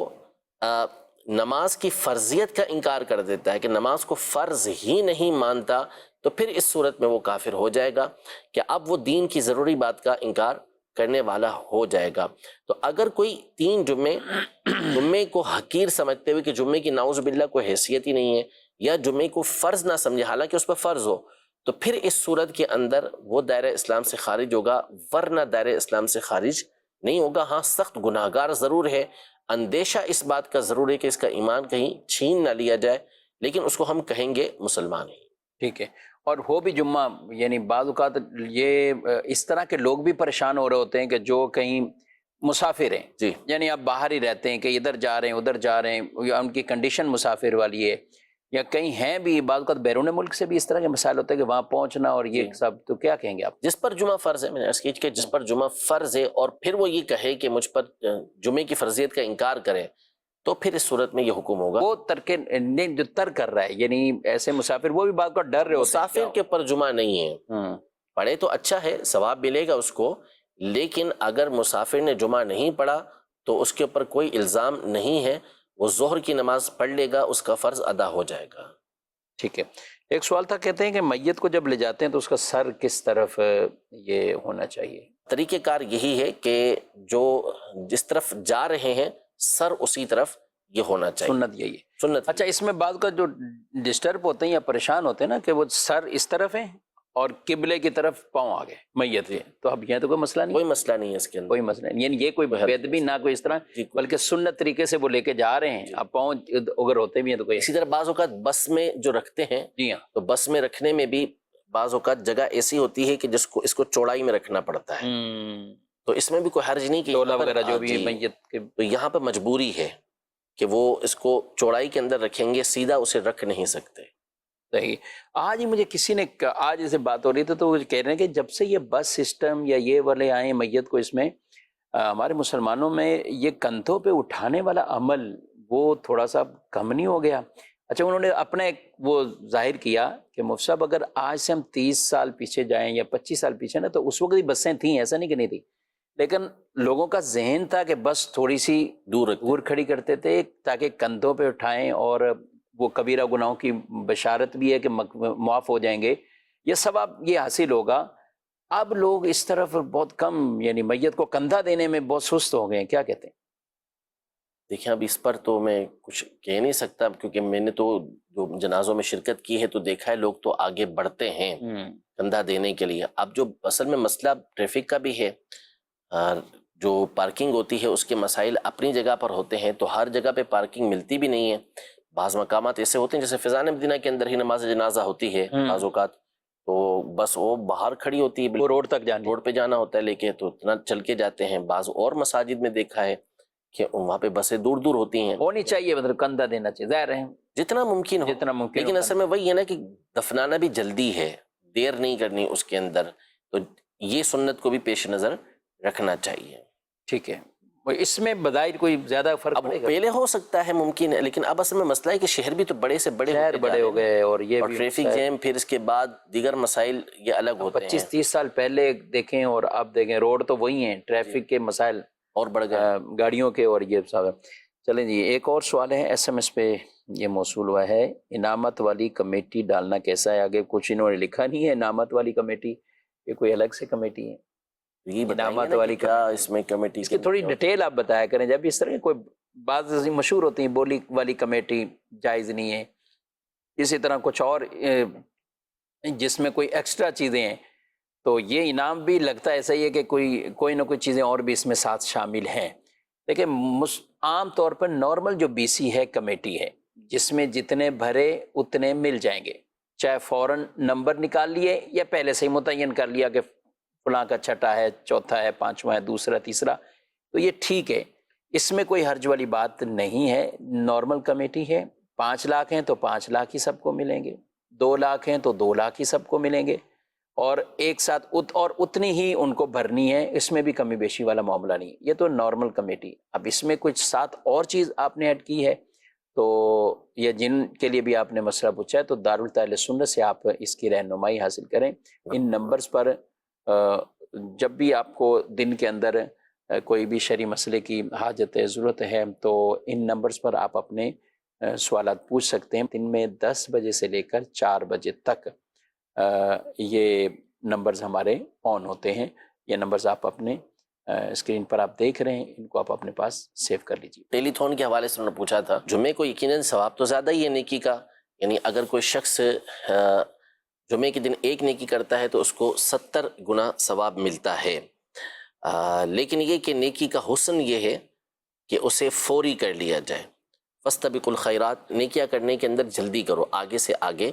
S4: نماز کی فرضیت کا انکار کر دیتا ہے کہ نماز کو فرض ہی نہیں مانتا، تو پھر اس صورت میں وہ کافر ہو جائے گا کہ اب وہ دین کی ضروری بات کا انکار کرنے والا ہو جائے گا۔ تو اگر کوئی 3 جمعے کو حقیر سمجھتے ہوئے کہ جمعے کی نعوذ باللہ کوئی حیثیت ہی نہیں ہے، یا جمعے کو فرض نہ سمجھے حالانکہ اس پر فرض ہو، تو پھر اس صورت کے اندر وہ دائرہ اسلام سے خارج ہوگا، ورنہ دائرہ اسلام سے خارج نہیں ہوگا۔ ہاں سخت گناہگار ضرور ہے، اندیشہ اس بات کا ضرور ہے کہ اس کا ایمان کہیں چھین نہ لیا جائے، لیکن اس کو ہم کہیں گے مسلمان ہی۔
S2: ٹھیک ہے، اور ہو بھی جمعہ، یعنی بعض اوقات یہ اس طرح کے لوگ بھی پریشان ہو رہے ہوتے ہیں کہ جو کہیں مسافر ہیں،
S4: جی
S2: یعنی آپ باہر ہی رہتے ہیں کہ ادھر جا رہے ہیں ادھر جا رہے ہیں، یا ان کی کنڈیشن مسافر والی ہے، یا کہیں ہیں بھی، بعض اوقات بیرون ملک سے بھی اس طرح کے مسائل ہوتے ہیں کہ وہاں پہنچنا اور یہ سب، تو کیا کہیں گے آپ؟
S4: جس پر جمعہ فرض ہے، میں نے عرض کیا کہ جس پر جمعہ فرض ہے اور پھر وہ یہ کہے کہ مجھ پر جمعے کی فرضیت کا انکار کرے، تو پھر اس صورت میں یہ حکم ہوگا۔
S2: وہ جو ترک کر رہا ہے، یعنی ایسے مسافر وہ بھی بعض اوقات ڈر رہے ہوتے ہیں،
S4: مسافر کے اوپر جمعہ نہیں ہے، پڑھے تو اچھا ہے، ثواب ملے گا اس کو، لیکن اگر مسافر نے جمعہ نہیں پڑھا تو اس کے اوپر کوئی الزام نہیں ہے، وہ ظہر کی نماز پڑھ لے گا، اس کا فرض ادا ہو جائے گا۔
S2: ٹھیک ہے، ایک سوال تھا، کہتے ہیں کہ میت کو جب لے جاتے ہیں تو اس کا سر کس طرف یہ ہونا چاہیے؟
S4: طریقہ کار یہی ہے کہ جو جس طرف جا رہے ہیں سر اسی طرف یہ ہونا چاہیے،
S2: سنت یہی ہے۔
S4: سنت۔
S2: اچھا، اس میں بعض کا جو ڈسٹرب ہوتے ہیں یا پریشان ہوتے ہیں نا کہ وہ سر اس طرف ہے اور قبلے کی طرف پاؤں آگے میت ہے، تو اب یہ تو کوئی مسئلہ نہیں،
S4: کوئی مسئلہ نہیں ہے اس کے اندر،
S2: کوئی مسئلہ نہیں، یعنی یہ کوئی بےدبی نہ کوئی اس طرح، بلکہ سنت طریقے سے وہ لے کے جا رہے ہیں، اب پاؤں اگر ہوتے بھی ہیں تو کوئی۔
S4: اسی طرح بعض اوقات بس میں جو رکھتے ہیں،
S2: جی ہاں،
S4: تو بس میں رکھنے میں بھی بعض اوقات جگہ ایسی ہوتی ہے کہ جس کو اس کو چوڑائی میں رکھنا پڑتا ہے، تو اس میں بھی کوئی حرج نہیں کہ
S2: ٹولا وغیرہ جو بھی میت کے،
S4: تو یہاں پہ مجبوری ہے کہ وہ اس کو چوڑائی کے اندر رکھیں گے، سیدھا اسے رکھ نہیں سکتے۔
S2: صحیح۔ آج ہی مجھے کسی نے، آج اسے بات ہو رہی تھی تو وہ کہہ رہے ہیں کہ جب سے یہ بس سسٹم یا یہ والے آئے میت کو، اس میں ہمارے مسلمانوں میں یہ کندھوں پہ اٹھانے والا عمل وہ تھوڑا سا کم نہیں ہو گیا؟ اچھا، انہوں نے اپنا ایک وہ ظاہر کیا کہ مفتی صاحب اگر آج سے ہم 30 سال پیچھے جائیں یا 25 سال پیچھے نا، تو اس وقت بھی بسیں تھیں، ایسا نہیں کہ نہیں تھی، لیکن لوگوں کا ذہن تھا کہ بس تھوڑی سی دور کھڑی کرتے تھے تاکہ کندھوں پہ اٹھائیں، اور وہ کبیرہ گناہوں کی بشارت بھی ہے کہ معاف ہو جائیں گے، یہ ثواب یہ حاصل ہوگا۔ اب لوگ اس طرف بہت کم، یعنی میت کو کندھا دینے میں بہت سست ہو گئے ہیں، کیا کہتے ہیں؟
S4: دیکھیں اب اس پر تو میں کچھ کہہ نہیں سکتا، کیونکہ میں نے تو جو جنازوں میں شرکت کی ہے تو دیکھا ہے لوگ تو آگے بڑھتے ہیں کندھا دینے کے لیے۔ اب جو اصل میں مسئلہ ٹریفک کا بھی ہے، جو پارکنگ ہوتی ہے اس کے مسائل اپنی جگہ پر ہوتے ہیں، تو ہر جگہ پہ پارکنگ ملتی بھی نہیں ہے۔ بعض مقامات ایسے ہوتے ہیں جیسے فضان مدینہ کے اندر ہی نماز جنازہ ہوتی ہے بعض اوقات، تو بس وہ باہر کھڑی ہوتی ہے،
S2: وہ روڈ تک جانے،
S4: روڈ پہ جانا ہوتا ہے لے کے، تو اتنا چل کے جاتے ہیں۔ بعض اور مساجد میں دیکھا ہے کہ وہاں پہ بسیں دور دور ہوتی ہیں،
S2: ہونی چاہیے، مطلب کندھا دینا چاہیے، ظاہر ہے
S4: جتنا ممکن ہو،
S2: جتنا ممکن
S4: لیکن
S2: ہو
S4: اصل میں وہی ہے نا کہ دفنانا بھی جلدی ہے، دیر نہیں کرنی اس کے اندر، تو یہ سنت کو بھی پیش نظر رکھنا چاہیے۔
S2: ٹھیک ہے، اس میں بظاہر کوئی زیادہ فرق
S4: اب
S2: پڑے گا؟
S4: پہلے ہو سکتا ہے، ممکن ہے، لیکن اب اصل میں مسئلہ ہے کہ شہر بھی تو بڑے سے بڑے
S2: شہر بڑے ہو گئے، اور یہ
S4: اور
S2: بھی
S4: ٹریفک جیم، پھر اس کے بعد دیگر مسائل یہ الگ ہوتے ہیں۔
S2: 25-30 سال پہلے دیکھیں اور اب دیکھیں، روڈ تو وہی ہیں، ٹریفک کے مسائل
S4: اور بڑھ گئے
S2: گاڑیوں کے، اور یہ سب۔ چلیں جی، ایک اور سوال ہے ایس ایم ایس پہ یہ موصول ہوا ہے، انعامت والی کمیٹی ڈالنا کیسا ہے؟ آگے کچھ انہوں نے لکھا نہیں ہے، انعامت والی کمیٹی یہ کوئی الگ سے کمیٹی ہے؟
S4: یہ
S2: انعامات والی
S4: کیا اس میں کمیٹی
S2: اس کی تھوڑی ڈیٹیل آپ بتایا کریں، جب اس طرح کی کوئی بعض مشہور ہوتی ہیں، بولی والی کمیٹی جائز نہیں ہے، اسی طرح کچھ اور جس میں کوئی ایکسٹرا چیزیں ہیں، تو یہ انعام بھی لگتا ہے ایسا ہی ہے کہ کوئی نہ کوئی چیزیں اور بھی اس میں ساتھ شامل ہیں۔ لیکن عام طور پر نارمل جو بی سی ہے کمیٹی ہے، جس میں جتنے بھرے اتنے مل جائیں گے، چاہے فوراً نمبر نکال لیے یا پہلے سے ہی متعین کر لیا کہ فلاں کا چھٹا ہے، چوتھا ہے، پانچواں ہے، دوسرا، تیسرا، تو یہ ٹھیک ہے، اس میں کوئی حرج والی بات نہیں ہے۔ نارمل کمیٹی ہے، 5 لاکھ ہیں تو 5 لاکھ ہی سب کو ملیں گے، 2 لاکھ ہیں تو 2 لاکھ ہی سب کو ملیں گے، اور ایک ساتھ اور اتنی ہی ان کو بھرنی ہے، اس میں بھی کمی بیشی والا معاملہ نہیں۔ یہ تو نارمل کمیٹی۔ اب اس میں کچھ ساتھ اور چیز آپ نے ایڈ کی ہے، تو یہ جن کے لیے بھی آپ نے مسئلہ پوچھا ہے، تو دارالتعلیم سنت سے آپ اس کی رہنمائی حاصل کریں۔ ان نمبرز پر جب بھی آپ کو دن کے اندر کوئی بھی شرعی مسئلے کی حاجت ہے، ضرورت ہے، تو ان نمبرز پر آپ اپنے سوالات پوچھ سکتے ہیں۔ دن میں 10 بجے سے لے کر 4 بجے تک یہ نمبرز ہمارے آن ہوتے ہیں۔ یہ نمبرز آپ اپنے اسکرین پر آپ دیکھ رہے ہیں، ان کو آپ اپنے پاس سیو کر لیجیے۔
S4: ٹیلی تھون کے حوالے سے انہوں نے پوچھا تھا، جمعے کو یقیناً ثواب تو زیادہ ہی ہے نیکی کا، یعنی اگر کوئی شخص جمعے کے دن ایک نیکی کرتا ہے تو اس کو 70 گنا ثواب ملتا ہے، لیکن یہ کہ نیکی کا حسن یہ ہے کہ اسے فوری کر لیا جائے۔ فاستبقوا الخیرات، نیکیاں کرنے کے اندر جلدی کرو، آگے سے آگے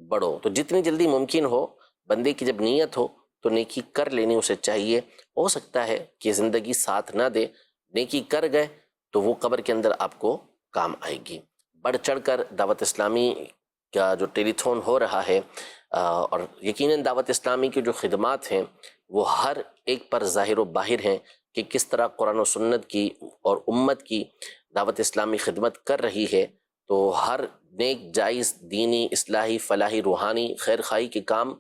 S4: بڑھو، تو جتنی جلدی ممکن ہو بندے کی جب نیت ہو تو نیکی کر لینی اسے چاہیے۔ ہو سکتا ہے کہ زندگی ساتھ نہ دے، نیکی کر گئے تو وہ قبر کے اندر آپ کو کام آئے گی۔ بڑھ چڑھ کر دعوت اسلامی کا جو ٹیلی تھون ہو رہا ہے، اور یقیناً دعوت اسلامی کی جو خدمات ہیں وہ ہر ایک پر ظاہر و باہر ہیں کہ کس طرح قرآن و سنت کی اور امت کی دعوت اسلامی خدمت کر رہی ہے، تو ہر نیک جائز دینی اصلاحی فلاحی روحانی خیر خواہی کے کام،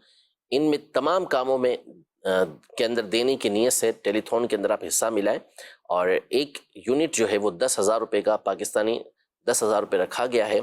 S4: ان میں تمام کاموں میں کے اندر دینے کی نیت سے ٹیلی تھون کے اندر آپ حصہ ملائیں، اور ایک یونٹ جو ہے وہ 10,000 روپے کا پاکستانی 10,000 روپے رکھا گیا ہے،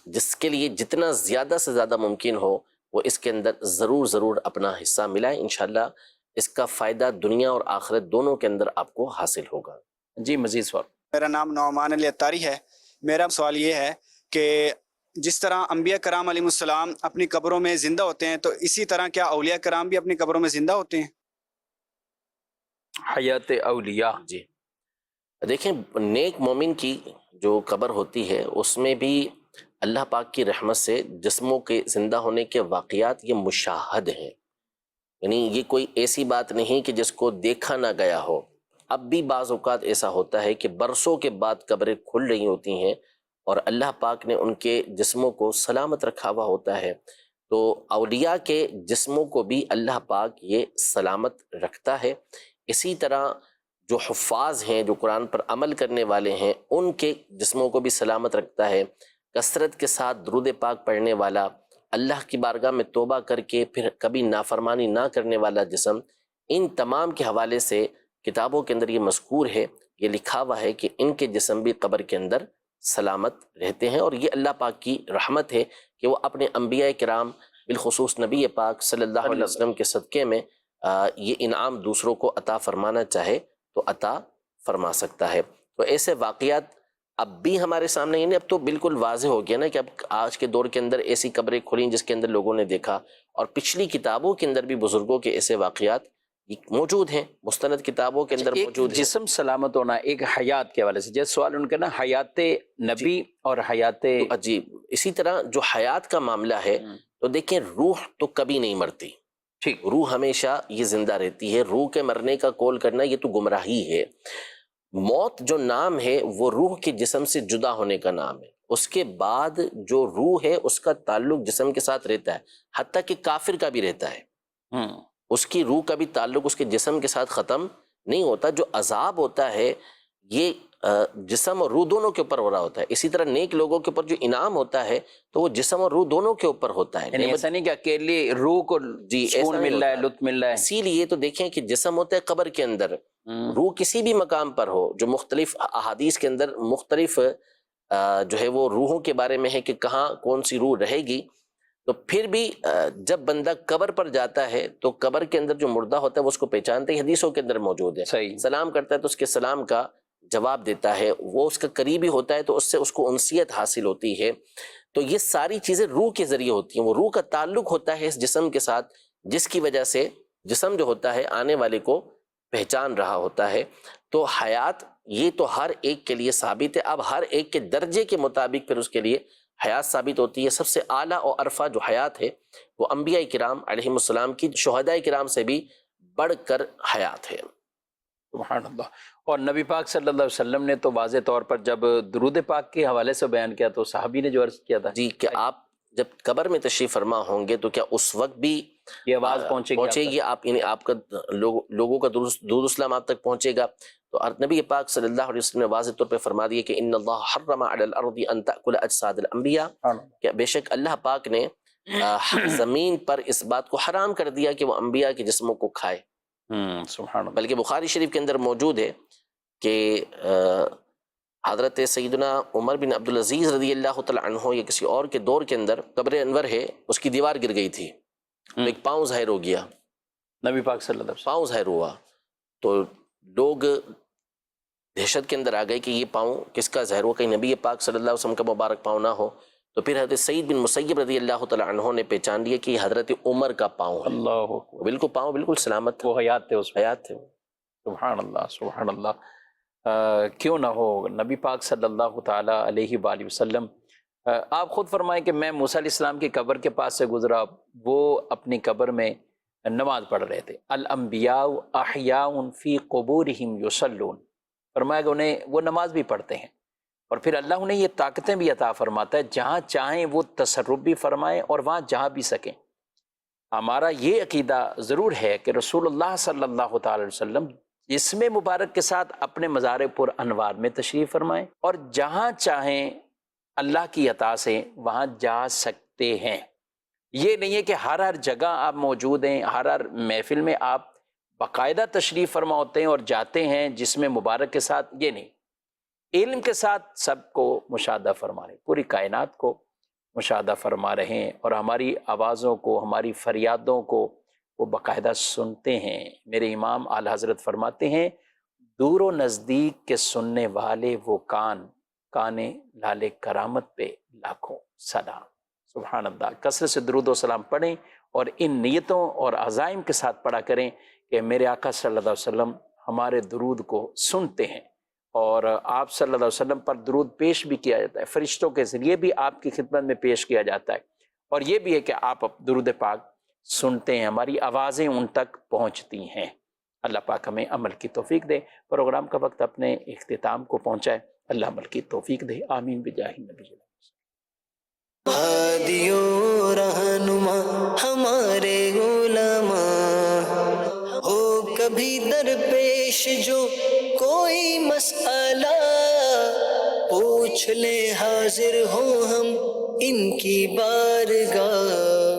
S4: جس کے لیے جتنا زیادہ سے زیادہ ممکن ہو وہ اس کے اندر ضرور اپنا حصہ ملائیں، انشاءاللہ اس کا فائدہ دنیا اور آخرت دونوں کے اندر آپ کو حاصل ہوگا۔
S2: جی مزید سوال۔
S11: میرا نام نعمان علی اتاری ہے۔ میرا سوال یہ ہے کہ جس طرح انبیاء کرام علیہ السلام اپنی قبروں میں زندہ ہوتے ہیں، تو اسی طرح کیا اولیاء کرام بھی اپنی قبروں میں زندہ ہوتے ہیں؟
S2: حیات اولیاء،
S4: جی دیکھیں، نیک مومن کی جو قبر ہوتی ہے اس میں بھی اللہ پاک کی رحمت سے جسموں کے زندہ ہونے کے واقعات یہ مشاہد ہیں، یعنی یہ کوئی ایسی بات نہیں کہ جس کو دیکھا نہ گیا ہو۔ اب بھی بعض اوقات ایسا ہوتا ہے کہ برسوں کے بعد قبریں کھل رہی ہوتی ہیں اور اللہ پاک نے ان کے جسموں کو سلامت رکھا ہوا ہوتا ہے، تو اولیاء کے جسموں کو بھی اللہ پاک یہ سلامت رکھتا ہے۔ اسی طرح جو حفاظ ہیں، جو قرآن پر عمل کرنے والے ہیں، ان کے جسموں کو بھی سلامت رکھتا ہے۔ کثرت کے ساتھ درود پاک پڑھنے والا، اللہ کی بارگاہ میں توبہ کر کے پھر کبھی نافرمانی نہ کرنے والا جسم، ان تمام کے حوالے سے کتابوں کے اندر یہ مذکور ہے، یہ لکھا ہوا ہے کہ ان کے جسم بھی قبر کے اندر سلامت رہتے ہیں، اور یہ اللہ پاک کی رحمت ہے کہ وہ اپنے انبیاء کرام بالخصوص نبی پاک صلی اللہ علیہ وسلم کے صدقے میں یہ انعام دوسروں کو عطا فرمانا چاہے تو عطا فرما سکتا ہے۔ تو ایسے واقعات اب بھی ہمارے سامنے، یعنی اب تو بالکل واضح ہو گیا نا کہ اب آج کے دور کے اندر ایسی قبریں کھلیں جس کے اندر لوگوں نے دیکھا، اور پچھلی کتابوں کے اندر بھی بزرگوں کے ایسے واقعات موجود ہیں، مستند کتابوں کے اندر موجود ہیں۔
S2: جسم سلامت ہونا ایک حیات کے حوالے سے، جیسے سوال ان کا نا حیات نبی اور حیات،
S4: جی اسی طرح جو حیات کا معاملہ ہے تو دیکھیں روح تو کبھی نہیں مرتی،
S2: ٹھیک،
S4: روح ہمیشہ یہ زندہ رہتی ہے. روح کے مرنے کا قول کرنا یہ تو گمراہی ہے. موت جو نام ہے وہ روح کے جسم سے جدا ہونے کا نام ہے. اس کے بعد جو روح ہے اس کا تعلق جسم کے ساتھ رہتا ہے، حتیٰ کہ کافر کا بھی رہتا ہے. اس کی روح کا بھی تعلق اس کے جسم کے ساتھ ختم نہیں ہوتا. جو عذاب ہوتا ہے یہ جسم اور روح دونوں کے اوپر ہو رہا ہوتا ہے. اسی طرح نیک لوگوں کے اوپر جو انعام ہوتا ہے تو وہ جسم اور روح دونوں کے اوپر ہوتا ہے.
S2: یعنی ایسا نہیں کہ اکیلی روح کو سکون مل رہا ہے، لطف مل رہا ہے.
S4: اسی لیے تو دیکھیں کہ جسم ہوتا ہے قبر کے اندر، روح کسی بھی مقام پر ہو. جو مختلف احادیث کے اندر مختلف جو ہے وہ روحوں کے بارے میں ہے کہ کہاں کون سی روح رہے گی. تو پھر بھی جب بندہ قبر پر جاتا ہے تو قبر کے اندر جو مردہ ہوتا ہے وہ اس کو پہچانتے ہی، حدیثوں کے اندر موجود ہے.
S2: صحیح.
S4: سلام کرتا ہے تو اس کے سلام کا جواب دیتا ہے، وہ اس کا قریبی ہوتا ہے تو اس سے اس کو انسیت حاصل ہوتی ہے. تو یہ ساری چیزیں روح کے ذریعے ہوتی ہیں. وہ روح کا تعلق ہوتا ہے اس جسم کے ساتھ، جس کی وجہ سے جسم جو ہوتا ہے آنے والے کو پہچان رہا ہوتا ہے. تو حیات یہ تو ہر ایک کے لیے ثابت ہے. اب ہر ایک کے درجے کے مطابق پھر اس کے لیے حیات ثابت ہوتی ہے. سب سے اعلیٰ اور عرفہ جو حیات ہے وہ انبیاء کرام علیہم السلام کی، شہداء کرام سے بھی بڑھ کر حیات ہے.
S2: سبحان اللہ. اور نبی پاک صلی اللہ علیہ وسلم نے تو واضح طور پر جب درود پاک کے حوالے سے بیان کیا تو صحابی نے جو عرض کیا تھا
S4: جی کہ آپ جب قبر میں تشریف فرما ہوں گے تو کیا اس وقت بھی
S2: یہ آواز پہنچے
S4: گی آپ، یعنی آپ کا لوگوں کا درود اسلام آپ تک پہنچے گا. تو نبی پاک صلی اللہ علیہ وسلم نے واضح طور پہ فرما دیا کہ ان اللہ حرم علی الارض ان تأکل اجساد الانبیاء، کہ بے شک اللہ پاک نے زمین پر اس بات کو حرام کر دیا کہ وہ انبیاء کے جسموں کو کھائے.
S2: سبحان اللہ.
S4: بلکہ بخاری شریف کے اندر موجود ہے کہ حضرت سیدنا عمر بن عبدالعزیز رضی اللہ تعالی عنہ یا کسی اور کے دور کے اندر قبر انور ہے، اس کی دیوار گر گئی تھی، ایک پاؤں ظاہر ہو گیا،
S2: نبی پاک صلی اللہ علیہ وسلم
S4: پاؤں ظاہر ہوا. تو لوگ دہشت کے اندر آ گئے کہ یہ پاؤں کس کا ظاہر ہوا، کہیں نبی پاک صلی اللہ علیہ وسلم کا مبارک پاؤں نہ ہو. تو پھر حضرت سعید بن مسیب رضی اللہ تعالی عنہ نے پہچان لیا کہ یہ حضرت عمر کا پاؤں ہے.
S2: اللہ
S4: بالکل پاؤں بالکل سلامت تھا،
S2: وہ حیات تھے، اس
S4: حیات تھے.
S2: سبحان اللہ سبحان اللہ. کیوں نہ ہو نبی پاک صلی اللہ تعالی علیہ وآلہ وسلم. آپ خود فرمائیں کہ میں موسیٰ علیہ السلام کی قبر کے پاس سے گزرا، وہ اپنی قبر میں نماز پڑھ رہے تھے. الانبیاء احیاء فی قبورہم یصلون، فرمایا کہ انہیں وہ نماز بھی پڑھتے ہیں، اور پھر اللہ انہیں یہ طاقتیں بھی عطا فرماتا ہے، جہاں چاہیں وہ تصرف بھی فرمائیں اور وہاں جہاں بھی سکیں. ہمارا یہ عقیدہ ضرور ہے کہ رسول اللہ صلی اللہ تعالی علیہ وسلم جسم مبارک کے ساتھ اپنے مزار پر انوار میں تشریف فرمائیں، اور جہاں چاہیں اللہ کی عطا سے وہاں جا سکتے ہیں. یہ نہیں ہے کہ ہر جگہ آپ موجود ہیں، ہر محفل میں آپ باقاعدہ تشریف فرما ہوتے ہیں اور جاتے ہیں جسم مبارک کے ساتھ. یہ نہیں، علم کے ساتھ سب کو مشاہدہ فرما رہے، پوری کائنات کو مشاہدہ فرما رہے ہیں، اور ہماری آوازوں کو، ہماری فریادوں کو وہ باقاعدہ سنتے ہیں. میرے امام اعلی حضرت فرماتے ہیں دور و نزدیک کے سننے والے وہ کانے لالے کرامت پہ لاکھوں سلام. سبحان اللہ. کثرت سے درود و سلام پڑھیں اور ان نیتوں اور عزائم کے ساتھ پڑھا کریں کہ میرے آقا صلی اللہ علیہ وسلم ہمارے درود کو سنتے ہیں، اور آپ صلی اللہ علیہ وسلم پر درود پیش بھی کیا جاتا ہے، فرشتوں کے ذریعے بھی آپ کی خدمت میں پیش کیا جاتا ہے. اور یہ بھی ہے کہ آپ درود پاک سنتے ہیں، ہماری آوازیں ان تک پہنچتی ہیں. اللہ پاک ہمیں عمل کی توفیق دے. پروگرام کا وقت اپنے اختتام کو پہنچائے. اللہ عمل کی توفیق دے. آمین بجاہ نبی.
S1: ہادیوں رہنما ہمارے علماء، ہو کبھی درپیش جو کوئی مسئلہ، پوچھ لے حاضر ہوں ہم ان کی بارگاہ.